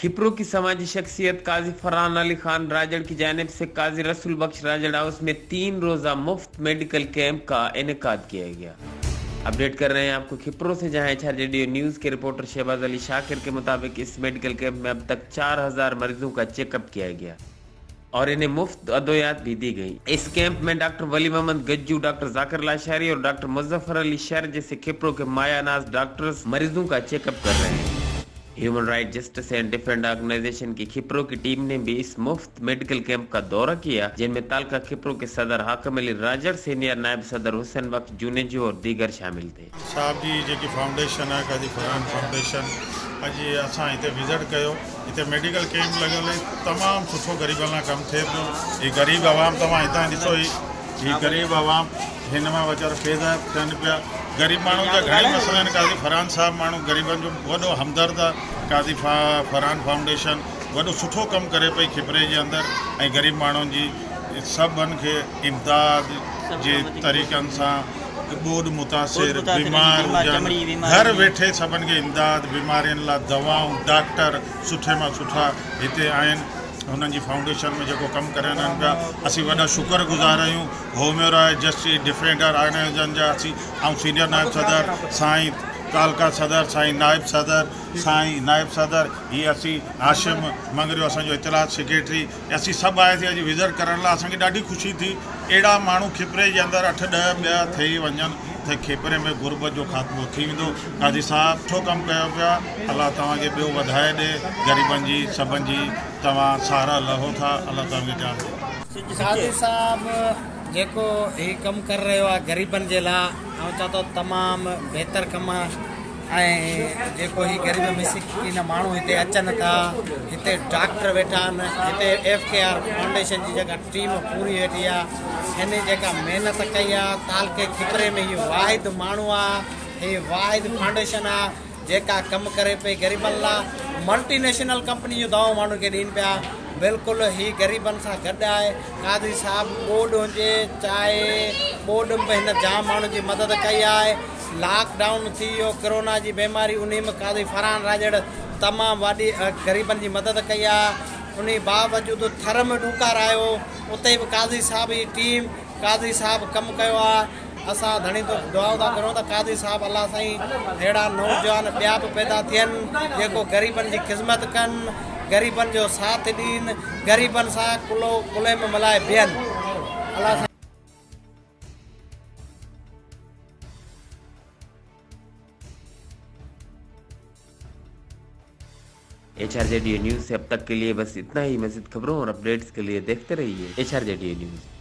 खिपरो की समाजी शख्सियत काजी फरहान अली खान राजड़ की जानिब से काजी रसूल बख्श राजड़ हाउस में 3 रोजा मुफ्त मेडिकल कैंप का इनेकाद किया गया। अपडेट कर रहे हैं आपको खिपरो से, जहां HRJDO न्यूज के रिपोर्टर शहबाज अली शाकिर के मुताबिक इस मेडिकल कैंप में अब तक 4000 मरीजों का चेकअप किया गया और इन्हें मुफ्त अद्वियात भी दी गई। इस कैंप में डॉक्टर वली मोहम्मद गज्जू, डॉक्टर जाकिर लाशारी और डॉक्टर मुजफ्फर अली शर जैसे खिपरो के मायानाज डॉक्टर्स मरीजों का चेकअप कर रहे हैं। Human right justice and defend organisation की खिपरो की टीम ने भी इस मुफ्त मेडिकल कैंप का दौरा किया, जिनमें तालका खिपरो के सदर हाकिम अली राजड़, सीनियर नायब सदर हुसैन बख्श जूनेजो और दीगर शामिल थे। साहब जी जेकी फाउंडेशन है काजी फरहान फाउंडेशन अॼु असां हिते विज़िट कयो। हिते मेडिकल कैंप लॻियल आहे, तमामु सुठो ग़रीबनि लाइ कमु थिए पियो। हीअ ग़रीब आवाम तव्हां हितां ॾिसो, हीअ ग़रीब आवाम हिन मां वीचारा फ़ैज़ थियनि पिया। ग़रीब माण्हू जा घणे मसइला आहिनि। काज़ी फरहान साहब माण्हू ग़रीबनि जो वॾो हमदर्द आहे। काज़ी फरहान फाउंडेशन वॾो सुठो कमु करे पई खिपरे जे अंदरि ऐं ग़रीब माण्हुनि जी सभिनि खे इमदाद जे तरीक़नि सां ॿोॾ मुतासिर बीमार हुजनि, घर वेठे सभिनि खे इमदाद, बीमारियुनि लाइ दवाऊं, डॉक्टर सुठे मां सुठा हिते आहिनि। हुननि जी फाउंडेशन में जेको कमु करनि पिया, असीं वॾा शुक्रगुज़ार आहियूं। Human right justice defender organisation जा असीं ऐं सीनियर नायब सदर साईं तालका सदर, साईं नायब सदर, साईं नायब सदर, हीअ असीं हाशिम मंगरियो असांजो इतलात सेक्रेटरी, असीं सभु आयासीं अॼु विज़िट करण लाइ। असांखे ॾाढी ख़ुशी थी। अहिड़ा माण्हू खिपरे जे अंदरि 8-10 ॿिया ठही वञनि त खिपरे में गुरबत जो ख़ात्मो थी वेंदो। काज़ी साहब सुठो कमु कयो पिया। अलाह तव्हांखे ॿियो वधाए ॾे, ग़रीबनि जी सभिनि जी तव्हां सहारा लहो था। अलाह तव्हांखे जान ॾे। काज़ी साहब जेको ही कमु करे रहियो आहे ग़रीबनि जे लाइ, ऐं चवां थो तमामु बहितर कमु आहे। ऐं जेको ही ग़रीब मिसकीन माण्हू हिते अचनि था, हिते डॉक्टर वेठा आहिनि, हिते FKR फाउंडेशन जी जेका टीम पूरी वेठी आहे, हिन जेका महिनत कई आहे। तालके खिपरे में इहो वाहिद माण्हू आहे, हीअ वाहिद फाउंडेशन आहे जेका कमु करे पई ग़रीबनि लाइ। मल्टीनेशनल कंपनी जो दवाऊं माण्हू खे ॾियनि पिया। बिल्कुलु ही ग़रीबनि सां गॾु आहे। काज़ी साहब ॿोॾ हुजे चाहे ॿोॾ में हिन जाम माण्हुनि जी मदद कई आहे। लॉकडाउन थी वियो, कोरोना जी बीमारी, उन में काज़ी फरहान राजड़ तमामु वॾी ग़रीबनि जी मदद कई आहे। उन बावजूदि थर में ॾुकार आयो, उते बि काज़ी साहब जी टीम, काज़ी साहब कमु कयो आहे। असां धणी तो दुआऊं था करूं त काज़ी साहब अलाह साईं अहिड़ा नौजवान ॿिया बि पैदा थियनि जेको ग़रीबनि जी ख़िदमत कनि, ग़रीबनि जो साथ ॾियनि, ग़रीबनि सां कुले में मिलाए बीहनि। अलाह HRJDO न्यूज से अब तक के लिए बस इतना ही। मज़ीद खबरों और अपडेट्स के लिए देखते रहिए HRJDO न्यूज।